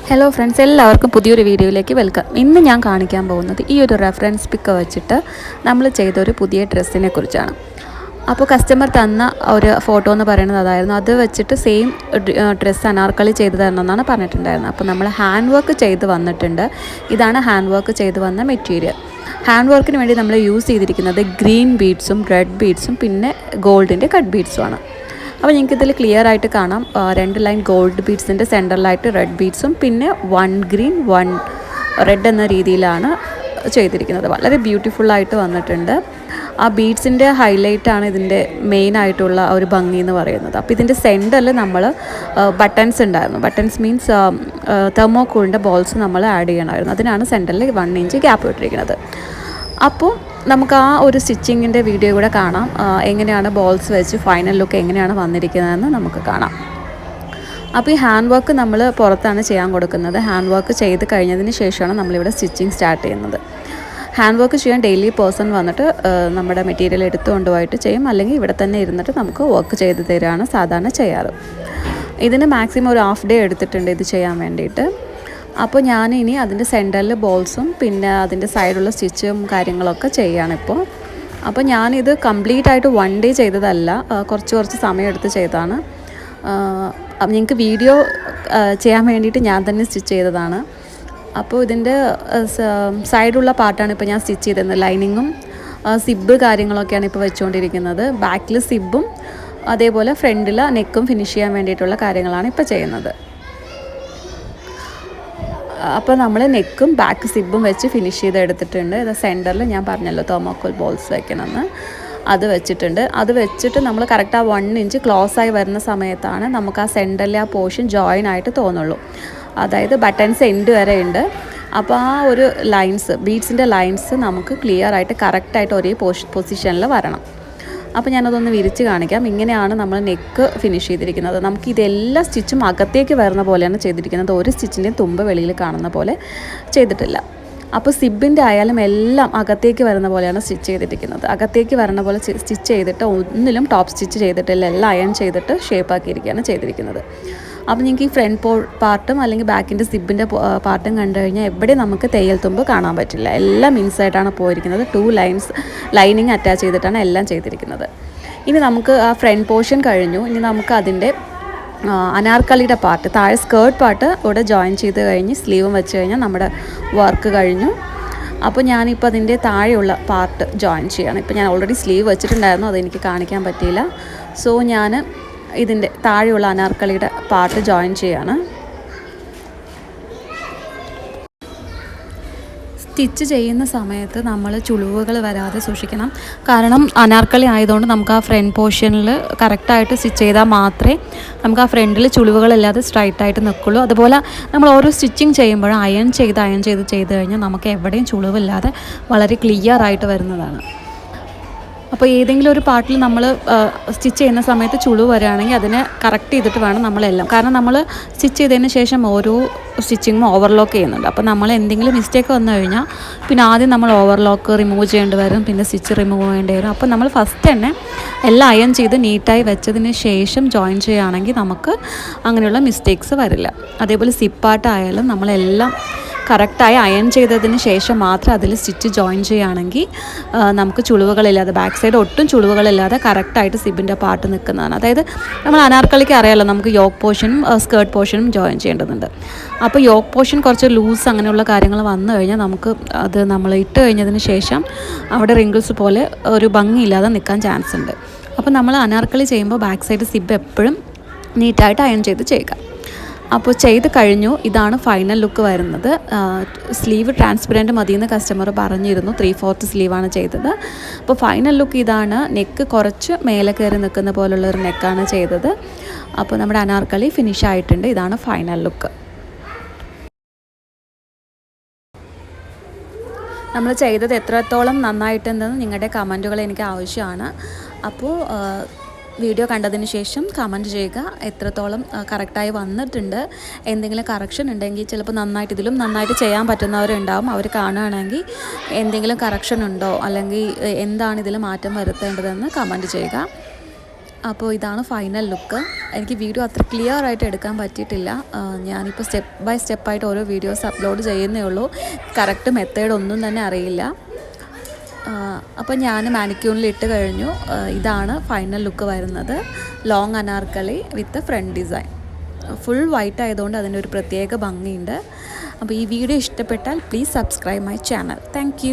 Hello friends, എല്ലാവർക്കും പുതിയൊരു വീഡിയോയിലേക്ക് വെൽക്കം. ഇന്ന് ഞാൻ കാണിക്കാൻ പോകുന്നത് ഈ ഒരു റെഫറൻസ് പിക്ക് വെച്ചിട്ട് നമ്മൾ ചെയ്തൊരു പുതിയ ഡ്രസ്സിനെ കുറിച്ചാണ്. അപ്പോൾ കസ്റ്റമർ തന്ന ഒരു ഫോട്ടോ എന്ന് പറയുന്നത് അതായിരുന്നു. അത് വെച്ചിട്ട് സെയിം ഡ്രസ്സ് അനാർക്കലി ചെയ്ത് തരണമെന്നാണ് പറഞ്ഞിട്ടുണ്ടായിരുന്നത്. അപ്പോൾ നമ്മൾ ഹാൻഡ് വർക്ക് ചെയ്ത് വന്നിട്ടുണ്ട്. ഇതാണ് ഹാൻഡ് വർക്ക് ചെയ്ത് വന്ന മെറ്റീരിയൽ. ഹാൻഡ് വർക്കിന് വേണ്ടി നമ്മൾ യൂസ് ചെയ്തിരിക്കുന്നത് ഗ്രീൻ ബീഡ്സും റെഡ് ബീഡ്സും പിന്നെ ഗോൾഡിൻ്റെ കട്ട് ബീഡ്സുമാണ്. അപ്പോൾ നിങ്ങൾക്ക് ഇതിൽ ക്ലിയർ ആയിട്ട് കാണാം, 2 ലൈൻ ഗോൾഡ് ബീഡ്സിൻ്റെ സെൻറ്ററിലായിട്ട് റെഡ് ബീഡ്സും പിന്നെ 1 ഗ്രീൻ 1 റെഡ് എന്ന രീതിയിലാണ് ചെയ്തിരിക്കുന്നത്. വളരെ ബ്യൂട്ടിഫുള്ളായിട്ട് വന്നിട്ടുണ്ട്. ആ ബീഡ്സിൻ്റെ ഹൈലൈറ്റാണ് ഇതിൻ്റെ മെയിനായിട്ടുള്ള ഒരു ഭംഗി എന്ന് പറയുന്നത്. അപ്പോൾ ഇതിൻ്റെ സെൻറ്ററിൽ നമ്മൾ ബട്ടൺസ് ഉണ്ടായിരുന്നു. ബട്ടൺസ് മീൻസ് തെർമോക്കോളിൻ്റെ ബോൾസ് നമ്മൾ ആഡ് ചെയ്യണമായിരുന്നു. അതിനാണ് സെൻറ്ററിൽ 1 ഇഞ്ച് ഗ്യാപ്പ് ഇട്ടിരിക്കുന്നത്. അപ്പോൾ നമുക്ക് ആ ഒരു സ്റ്റിച്ചിങ്ങിൻ്റെ വീഡിയോ കൂടെ കാണാം. എങ്ങനെയാണ് ബോൾസ് വെച്ച് ഫൈനൽ ലുക്ക് എങ്ങനെയാണ് വന്നിരിക്കുന്നതെന്ന് നമുക്ക് കാണാം. അപ്പോൾ ഈ ഹാൻഡ് വർക്ക് നമ്മൾ പുറത്താണ് ചെയ്യാൻ കൊടുക്കുന്നത്. ഹാൻഡ് വർക്ക് ചെയ്ത് കഴിഞ്ഞതിന് ശേഷമാണ് നമ്മളിവിടെ സ്റ്റിച്ചിങ് സ്റ്റാർട്ട് ചെയ്യുന്നത്. ഹാൻഡ് വർക്ക് ചെയ്യാൻ ഡെയിലി പേഴ്സൺ വന്നിട്ട് നമ്മുടെ മെറ്റീരിയൽ എടുത്തു കൊണ്ടുപോയിട്ട് ചെയ്യും, അല്ലെങ്കിൽ ഇവിടെ തന്നെ ഇരുന്നിട്ട് നമുക്ക് വർക്ക് ചെയ്ത് തരികയാണ് സാധാരണ ചെയ്യാറ്. ഇതിന് മാക്സിമം ഒരു ഹാഫ് ഡേ എടുത്തിട്ടുണ്ട് ഇത് ചെയ്യാൻ വേണ്ടിയിട്ട്. അപ്പോൾ ഞാനിനി അതിൻ്റെ സെൻറ്ററിൽ ബോൾസും പിന്നെ അതിൻ്റെ സൈഡുള്ള സ്റ്റിച്ചും കാര്യങ്ങളൊക്കെ ചെയ്യുകയാണിപ്പോൾ. അപ്പോൾ ഞാനിത് കംപ്ലീറ്റ് ആയിട്ട് 1 ഡേ ചെയ്തതല്ല, കുറച്ച് സമയം എടുത്ത് ചെയ്തതാണ്. നിങ്ങൾക്ക് വീഡിയോ ചെയ്യാൻ വേണ്ടിയിട്ട് ഞാൻ തന്നെ സ്റ്റിച്ച് ചെയ്തതാണ്. അപ്പോൾ ഇതിൻ്റെ സൈഡുള്ള പാർട്ടാണ് ഇപ്പോൾ ഞാൻ സ്റ്റിച്ച് ചെയ്തിരുന്നത്. ലൈനിങ്ങും സിബ് കാര്യങ്ങളൊക്കെയാണ് ഇപ്പോൾ വെച്ചുകൊണ്ടിരിക്കുന്നത്. ബാക്കിൽ സിബും അതേപോലെ ഫ്രണ്ടിൽ നെക്കും ഫിനിഷ് ചെയ്യാൻ വേണ്ടിയിട്ടുള്ള കാര്യങ്ങളാണ് ഇപ്പോൾ ചെയ്യുന്നത്. അപ്പോൾ നമ്മൾ നെക്കും ബാക്ക് സിബും വെച്ച് ഫിനിഷ് ചെയ്തെടുത്തിട്ടുണ്ട്. ഇത് സെൻറ്ററിൽ ഞാൻ പറഞ്ഞല്ലോ തെർമോക്കോൾ ബോൾസ് വെക്കണമെന്ന്, അത് വെച്ചിട്ടുണ്ട്. അത് വെച്ചിട്ട് നമ്മൾ കറക്റ്റ് ആ 1 ഇഞ്ച് ക്ലോസ് ആയി വരുന്ന സമയത്താണ് നമുക്ക് ആ സെൻറ്ററിലെ ആ പോർഷൻ ജോയിൻ ആയിട്ട് തോന്നുള്ളൂ. അതായത് ബട്ടൺസ് എൻഡ് വരെ ഉണ്ട്. അപ്പോൾ ആ ഒരു ലൈൻസ്, ബീഡ്സിൻ്റെ ലൈൻസ് നമുക്ക് ക്ലിയർ ആയിട്ട് കറക്റ്റായിട്ട് ഒരേ പൊസിഷനിൽ വരണം. അപ്പോൾ ഞാനതൊന്ന് വിരിച്ച് കാണിക്കാം. ഇങ്ങനെയാണ് നമ്മൾ നെക്ക് ഫിനിഷ് ചെയ്തിരിക്കുന്നത്. നമുക്ക് ഇതെല്ലാ സ്റ്റിച്ചും അകത്തേക്ക് വരുന്ന പോലെയാണ് ചെയ്തിരിക്കുന്നത്. ഒരു സ്റ്റിച്ചിൻ്റെയും തുമ്പ് വെളിയിൽ കാണുന്ന പോലെ ചെയ്തിട്ടില്ല. അപ്പോൾ സിബിൻ്റെ ആയാലും എല്ലാം അകത്തേക്ക് വരുന്ന പോലെയാണ് സ്റ്റിച്ച് ചെയ്തിരിക്കുന്നത്. അകത്തേക്ക് വരുന്ന പോലെ സ്റ്റിച്ച് ചെയ്തിട്ട് ഒന്നിലും ടോപ്പ് സ്റ്റിച്ച് ചെയ്തിട്ടില്ല, എല്ലാം അയൺ ചെയ്തിട്ട് ഷേപ്പാക്കിയിരിക്കുകയാണ് ചെയ്തിരിക്കുന്നത്. അപ്പോൾ നിങ്ങൾക്ക് ഈ ഫ്രണ്ട് പാർട്ടും അല്ലെങ്കിൽ ബാക്കിൻ്റെ സിബിൻ്റെ പാർട്ടും കണ്ടു കഴിഞ്ഞാൽ എവിടെ നമുക്ക് തയ്യൽ തുമ്പ് കാണാൻ പറ്റില്ല. എല്ലാം ഇൻസൈഡാണ് പോയിരിക്കുന്നത്. 2 ലൈൻസ് ലൈനിങ് അറ്റാച്ച് ചെയ്തിട്ടാണ് എല്ലാം ചെയ്തിരിക്കുന്നത്. ഇനി നമുക്ക് ആ ഫ്രണ്ട് പോർഷൻ കഴിഞ്ഞു. ഇനി നമുക്ക് അതിൻ്റെ അനാർക്കലിയുടെ പാർട്ട്, താഴെ സ്കേർട്ട് പാർട്ട് ഇവിടെ ജോയിൻ ചെയ്ത് കഴിഞ്ഞ് സ്ലീവും വെച്ച് കഴിഞ്ഞാൽ നമ്മുടെ വർക്ക് കഴിഞ്ഞു. അപ്പോൾ ഞാനിപ്പോൾ അതിൻ്റെ താഴെയുള്ള പാർട്ട് ജോയിൻ ചെയ്യണം. ഇപ്പോൾ ഞാൻ ഓൾറെഡി സ്ലീവ് വെച്ചിട്ടുണ്ടായിരുന്നു, അതെനിക്ക് കാണിക്കാൻ പറ്റിയില്ല. സോ ഞാൻ ഇതിൻ്റെ താഴെയുള്ള അനാർക്കലിയുടെ പാർട്ട് ജോയിൻ ചെയ്യാണ്. സ്റ്റിച്ച് ചെയ്യുന്ന സമയത്ത് നമ്മൾ ചുളിവുകൾ വരാതെ സൂക്ഷിക്കണം. കാരണം അനാർക്കലി ആയതുകൊണ്ട് നമുക്ക് ആ ഫ്രണ്ട് പോർഷനിൽ കറക്റ്റായിട്ട് സ്റ്റിച്ച് ചെയ്താൽ മാത്രമേ നമുക്ക് ആ ഫ്രണ്ടിൽ ചുളിവുകളില്ലാതെ സ്ട്രൈറ്റായിട്ട് നിൽക്കുള്ളൂ. അതുപോലെ നമ്മൾ ഓരോ സ്റ്റിച്ചിങ് ചെയ്യുമ്പോഴും അയൺ ചെയ്ത് കഴിഞ്ഞാൽ നമുക്ക് എവിടെയും ചുളിവില്ലാതെ വളരെ ക്ലിയർ ആയിട്ട് വരുന്നതാണ്. അപ്പോൾ ഏതെങ്കിലും ഒരു പാർട്ടിൽ നമ്മൾ സ്റ്റിച്ച് ചെയ്യുന്ന സമയത്ത് ചുളിവ് വരികയാണെങ്കിൽ അതിനെ കറക്റ്റ് ചെയ്തിട്ട് വേണം നമ്മളെല്ലാം. കാരണം നമ്മൾ സ്റ്റിച്ച് ചെയ്തതിന് ശേഷം ഓരോ സ്റ്റിച്ചിങ്ങും ഓവർലോക്ക് ചെയ്യുന്നുണ്ട്. അപ്പോൾ നമ്മൾ എന്തെങ്കിലും മിസ്റ്റേക്ക് വന്നു കഴിഞ്ഞാൽ പിന്നെ ആദ്യം നമ്മൾ ഓവർലോക്ക് റിമൂവ് ചെയ്യേണ്ടി വരും, പിന്നെ സ്റ്റിച്ച് റിമൂവ് ചെയ്യേണ്ടി വരും. അപ്പോൾ നമ്മൾ ഫസ്റ്റ് തന്നെ എല്ലാം അയൺ ചെയ്ത് നീറ്റായി വെച്ചതിന് ശേഷം ജോയിൻ ചെയ്യുകയാണെങ്കിൽ നമുക്ക് അങ്ങനെയുള്ള മിസ്റ്റേക്സ് വരില്ല. അതേപോലെ സിപ്പാട്ടായാലും നമ്മളെല്ലാം കറക്റ്റായി അയൺ ചെയ്തതിന് ശേഷം മാത്രം അതിൽ സ്റ്റിച്ച് ജോയിൻ ചെയ്യുകയാണെങ്കിൽ നമുക്ക് ചുളിവുകളില്ലാതെ, ബാക്ക് സൈഡ് ഒട്ടും ചുളിവുകളില്ലാതെ കറക്റ്റായിട്ട് സിബിൻ്റെ പാർട്ട് നിൽക്കുന്നതാണ്. അതായത് നമ്മൾ അനാർക്കലിക്ക് അറിയാമല്ലോ, നമുക്ക് യോക്ക് പോർഷനും സ്കേർട്ട് പോർഷനും ജോയിൻ ചെയ്യേണ്ടതുണ്ട്. അപ്പോൾ യോക്ക് പോർഷൻ കുറച്ച് ലൂസ് അങ്ങനെയുള്ള കാര്യങ്ങൾ വന്നു കഴിഞ്ഞാൽ നമുക്ക് അത് നമ്മൾ ഇട്ട് കഴിഞ്ഞതിന് ശേഷം അവിടെ റിങ്കിൾസ് പോലെ ഒരു ഭംഗിയില്ലാതെ നിൽക്കാൻ ചാൻസ് ഉണ്ട്. അപ്പോൾ നമ്മൾ അനാർക്കലി ചെയ്യുമ്പോൾ ബാക്ക് സൈഡ് സിബ് എപ്പോഴും നീറ്റായിട്ട് അയൺ ചെയ്ത് ചെയ്യുക. അപ്പോൾ ചെയ്ത് കഴിഞ്ഞു. ഇതാണ് ഫൈനൽ ലുക്ക് വരുന്നത്. സ്ലീവ് ട്രാൻസ്പെറൻറ്റ് മതിയെന്ന് കസ്റ്റമർ പറഞ്ഞിരുന്നു. 3/4 സ്ലീവാണ് ചെയ്തത്. അപ്പോൾ ഫൈനൽ ലുക്ക് ഇതാണ്. നെക്ക് കുറച്ച് മേലെ കയറി നിൽക്കുന്ന പോലുള്ളൊരു നെക്കാണ് ചെയ്തത്. അപ്പോൾ നമ്മുടെ അനാർക്കലി ഫിനിഷ് ആയിട്ടുണ്ട്. ഇതാണ് ഫൈനൽ ലുക്ക്. നമ്മൾ ചെയ്തത് എത്രത്തോളം നന്നായിട്ടുണ്ടെന്ന് നിങ്ങളുടെ കമൻറ്റുകൾ എനിക്ക് ആവശ്യമാണ്. അപ്പോൾ വീഡിയോ കണ്ടതിന് ശേഷം കമൻറ്റ് ചെയ്യുക, എത്രത്തോളം കറക്റ്റായി വന്നിട്ടുണ്ട്. എന്തെങ്കിലും കറക്ഷൻ ഉണ്ടെങ്കിൽ ചിലപ്പോൾ ഇതിലും നന്നായിട്ട് ചെയ്യാൻ പറ്റുന്നവരുണ്ടാവും. അവർ കാണുകയാണെങ്കിൽ എന്തെങ്കിലും കറക്ഷൻ ഉണ്ടോ അല്ലെങ്കിൽ എന്താണ് ഇതിൽ മാറ്റം വരുത്തേണ്ടതെന്ന് കമൻറ്റ് ചെയ്യുക. അപ്പോൾ ഇതാണ് ഫൈനൽ ലുക്ക്. എനിക്ക് വീഡിയോ അത്ര ക്ലിയർ ആയിട്ട് എടുക്കാൻ പറ്റിയിട്ടില്ല. ഞാനിപ്പോൾ സ്റ്റെപ്പ് ബൈ സ്റ്റെപ്പായിട്ട് ഓരോ വീഡിയോസ് അപ്ലോഡ് ചെയ്യുന്നേ ഉള്ളൂ. കറക്റ്റ് മെത്തേഡ് ഒന്നും തന്നെ അറിയില്ല. അപ്പോൾ ഞാൻ മാനിക്യൂണിൽ ഇട്ട് കഴിഞ്ഞു. ഇതാണ് ഫൈനൽ ലുക്ക് വരുന്നത്. ലോങ് അനാർക്കലി വിത്ത് ഫ്രണ്ട് ഡിസൈൻ. ഫുൾ വൈറ്റ് ആയതുകൊണ്ട് അതിൻ്റെ ഒരു പ്രത്യേക ഭംഗിയുണ്ട്. അപ്പോൾ ഈ വീഡിയോ ഇഷ്ടപ്പെട്ടാൽ please subscribe my channel. Thank